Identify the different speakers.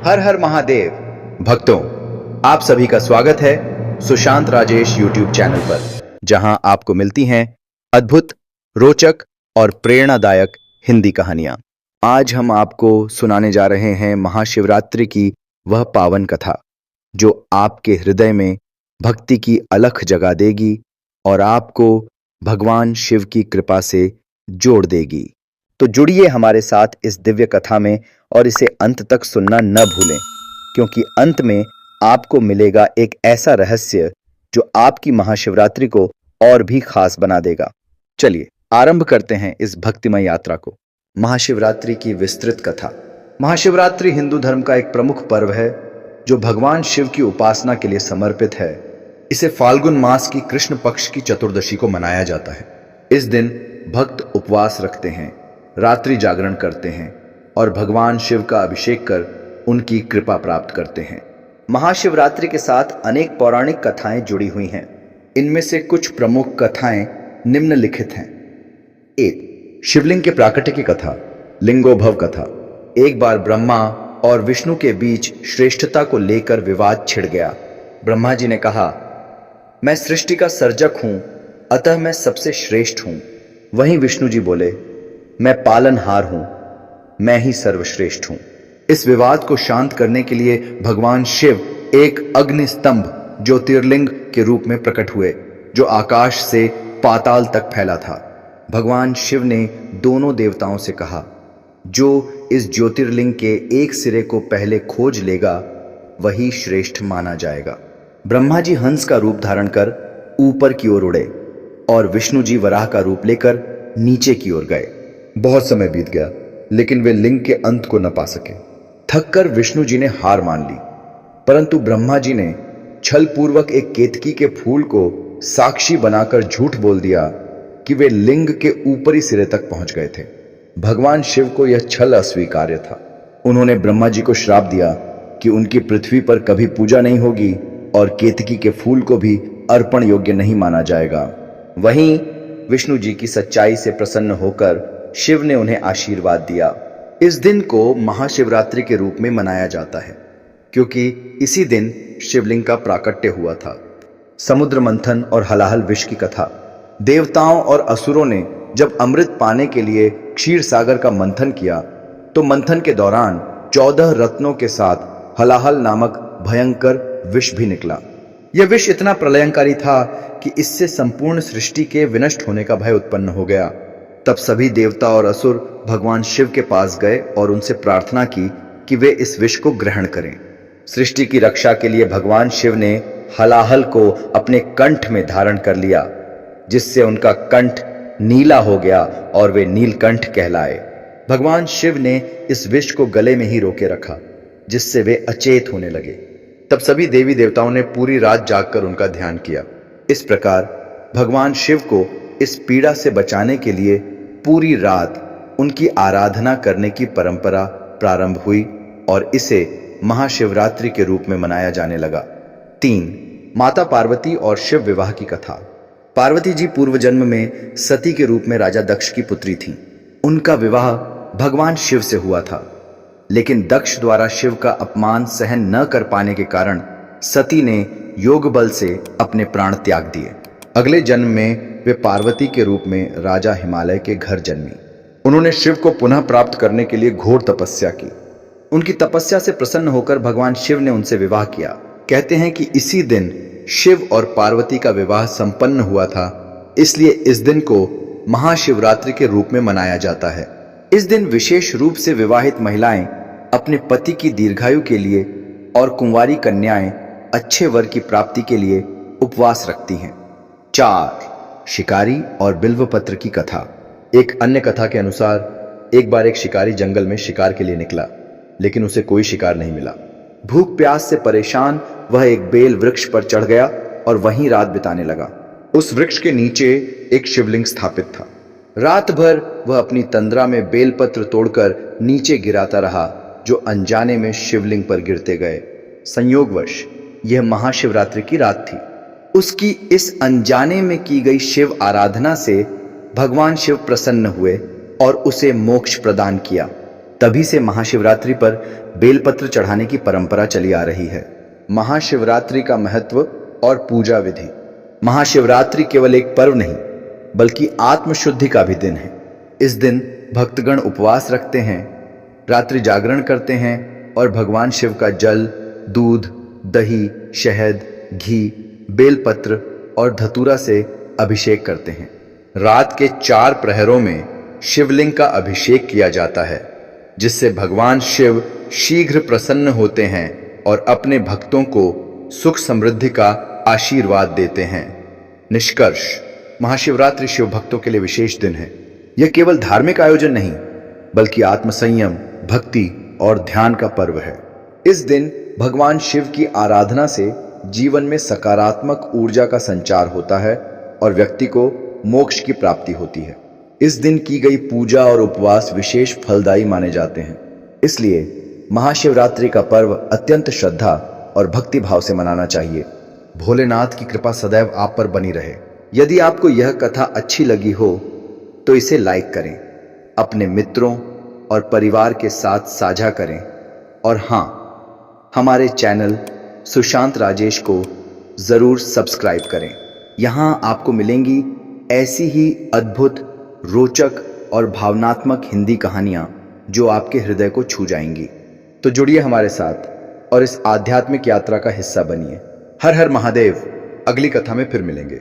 Speaker 1: हर हर महादेव। भक्तों, आप सभी का स्वागत है सुशांत राजेश यूट्यूब चैनल पर, जहां आपको मिलती हैं अद्भुत, रोचक और प्रेरणादायक हिंदी कहानियां। आज हम आपको सुनाने जा रहे हैं महाशिवरात्रि की वह पावन कथा जो आपके हृदय में भक्ति की अलख जगा देगी और आपको भगवान शिव की कृपा से जोड़ देगी। तो जुड़िए हमारे साथ इस दिव्य कथा में और इसे अंत तक सुनना न भूलें, क्योंकि अंत में आपको मिलेगा एक ऐसा रहस्य जो आपकी महाशिवरात्रि को और भी खास बना देगा। चलिए आरंभ करते हैं इस भक्तिमय यात्रा को। महाशिवरात्रि की विस्तृत कथा। महाशिवरात्रि हिंदू धर्म का एक प्रमुख पर्व है जो भगवान शिव की उपासना के लिए समर्पित है। इसे फाल्गुन मास की कृष्ण पक्ष की चतुर्दशी को मनाया जाता है। इस दिन भक्त उपवास रखते हैं, रात्रि जागरण करते हैं और भगवान शिव का अभिषेक कर उनकी कृपा प्राप्त करते हैं। महाशिवरात्रि के साथ अनेक पौराणिक कथाएं जुड़ी हुई हैं। इनमें से कुछ प्रमुख कथाएं निम्नलिखित हैं। 1. शिवलिंग के प्राकट्य की कथा, लिंगोद्भव कथा। एक बार ब्रह्मा और विष्णु के बीच श्रेष्ठता को लेकर विवाद छिड़ गया। ब्रह्मा जी ने कहा, मैं सृष्टि का सर्जक हूं, अतः मैं सबसे श्रेष्ठ हूं। वहीं विष्णु जी बोले, मैं पालनहार हूं, मैं ही सर्वश्रेष्ठ हूं। इस विवाद को शांत करने के लिए भगवान शिव एक अग्नि स्तंभ ज्योतिर्लिंग के रूप में प्रकट हुए, जो आकाश से पाताल तक फैला था। भगवान शिव ने दोनों देवताओं से कहा, जो इस ज्योतिर्लिंग के एक सिरे को पहले खोज लेगा वही श्रेष्ठ माना जाएगा। ब्रह्मा जी हंस का रूप धारण कर ऊपर की ओर उड़े और विष्णु जी वराह का रूप लेकर नीचे की ओर गए। बहुत समय बीत गया, लेकिन वे लिंग के अंत को न पा सके। थककर विष्णु जी ने हार मान ली, परंतु ब्रह्मा जी ने छल पूर्वक एक केतकी के फूल को साक्षी बनाकर झूठ बोल दिया कि वे लिंग के ऊपरी सिरे तक पहुंच गए थे। भगवान शिव को यह छल अस्वीकार्य था। उन्होंने ब्रह्मा जी को श्राप दिया कि उनकी पृथ्वी पर कभी पूजा नहीं होगी और केतकी के फूल को भी अर्पण योग्य नहीं माना जाएगा। वहीं विष्णु जी की सच्चाई से प्रसन्न होकर शिव ने उन्हें आशीर्वाद दिया। इस दिन को महाशिवरात्रि के रूप में मनाया जाता है, क्योंकि इसी दिन शिवलिंग का प्राकट्य हुआ था। समुद्र मंथन और हलाहल विष की कथा। देवताओं और असुरों ने जब अमृत पाने के लिए क्षीर सागर का मंथन किया, तो मंथन के दौरान 14 रत्नों के साथ हलाहल नामक भयंकर विष भी निकला। यह विष इतना प्रलयंकारी था कि इससे संपूर्ण सृष्टि के विनष्ट होने का भय उत्पन्न हो गया। तब सभी देवता और असुर भगवान शिव के पास गए और उनसे प्रार्थना की कि वे इस विष को ग्रहण करें। सृष्टि की रक्षा के लिए भगवान शिव ने हलाहल को अपने कंठ में धारण कर लिया, जिससे उनका कंठ नीला हो गया और वे नीलकंठ कहलाए। भगवान शिव ने इस विष को गले में ही रोके रखा, जिससे वे अचेत होने लगे। तब सभी देवी देवताओं ने पूरी रात जागकर उनका ध्यान किया। इस प्रकार भगवान शिव को इस पीड़ा से बचाने के लिए पूरी रात उनकी आराधना करने की परंपरा प्रारंभ हुई और इसे महाशिवरात्रि के रूप में मनाया जाने लगा। 3. माता पार्वती और शिव विवाह की कथा। पार्वती जी पूर्व जन्म में सती के रूप में राजा दक्ष की पुत्री थीं। उनका विवाह भगवान शिव से हुआ था, लेकिन दक्ष द्वारा शिव का अपमान सहन न कर पाने के कारण सती ने योग बल से अपने प्राण त्याग दिए। अगले जन्म में वे पार्वती के रूप में राजा हिमालय के घर जन्मी। उन्होंने शिव को पुनः प्राप्त करने के लिए घोर तपस्या की। उनकी तपस्या से प्रसन्न होकर भगवान शिव ने उनसे विवाह किया। कहते हैं कि इसी दिन शिव और पार्वती का विवाह संपन्न हुआ था, इसलिए इस दिन को महाशिवरात्रि के रूप में मनाया जाता है। इस दिन विशेष रूप से विवाहित महिलाएं अपने पति की दीर्घायु के लिए और कुंवारी कन्याएं अच्छे वर की प्राप्ति के लिए उपवास रखती हैं। 4. शिकारी और बिल्वपत्र की कथा। एक अन्य कथा के अनुसार एक बार एक शिकारी जंगल में शिकार के लिए निकला, लेकिन उसे कोई शिकार नहीं मिला। भूख प्यास से परेशान वह एक बेल वृक्ष पर चढ़ गया और वहीं रात बिताने लगा। उस वृक्ष के नीचे एक शिवलिंग स्थापित था। रात भर वह अपनी तंद्रा में बेलपत्र तोड़कर नीचे गिराता रहा, जो अनजाने में शिवलिंग पर गिरते गए। संयोगवश यह महाशिवरात्रि की रात थी। उसकी इस अनजाने में की गई शिव आराधना से भगवान शिव प्रसन्न हुए और उसे मोक्ष प्रदान किया। तभी से महाशिवरात्रि पर बेलपत्र चढ़ाने की परंपरा चली आ रही है। महाशिवरात्रि का महत्व और पूजा विधि। महाशिवरात्रि केवल एक पर्व नहीं बल्कि आत्मशुद्धि का भी दिन है। इस दिन भक्तगण उपवास रखते हैं, रात्रि जागरण करते हैं और भगवान शिव का जल, दूध, दही, शहद, घी, बेलपत्र और धतूरा से अभिषेक करते हैं। रात के 4 प्रहरों में शिवलिंग का अभिषेक किया जाता है, जिससे भगवान शिव शीघ्र प्रसन्न होते हैं और अपने भक्तों को सुख समृद्धि का आशीर्वाद देते हैं। निष्कर्ष, महाशिवरात्रि शिव भक्तों के लिए विशेष दिन है। यह केवल धार्मिक आयोजन नहीं बल्कि आत्मसंयम, भक्ति और ध्यान का पर्व है। इस दिन भगवान शिव की आराधना से जीवन में सकारात्मक ऊर्जा का संचार होता है और व्यक्ति को मोक्ष की प्राप्ति होती है। इस दिन की गई पूजा और उपवास विशेष फलदायी माने जाते हैं। इसलिए महाशिवरात्रि का पर्व अत्यंत श्रद्धा और भक्ति भाव से मनाना चाहिए। भोलेनाथ की कृपा सदैव आप पर बनी रहे। यदि आपको यह कथा अच्छी लगी हो तो इसे लाइक करें, अपने मित्रों और परिवार के साथ साझा करें और हाँ, हमारे चैनल सुशांत राजेश को जरूर सब्सक्राइब करें। यहाँ आपको मिलेंगी ऐसी ही अद्भुत, रोचक और भावनात्मक हिंदी कहानियाँ जो आपके हृदय को छू जाएंगी। तो जुड़िए हमारे साथ और इस आध्यात्मिक यात्रा का हिस्सा बनिए। हर हर महादेव। अगली कथा में फिर मिलेंगे।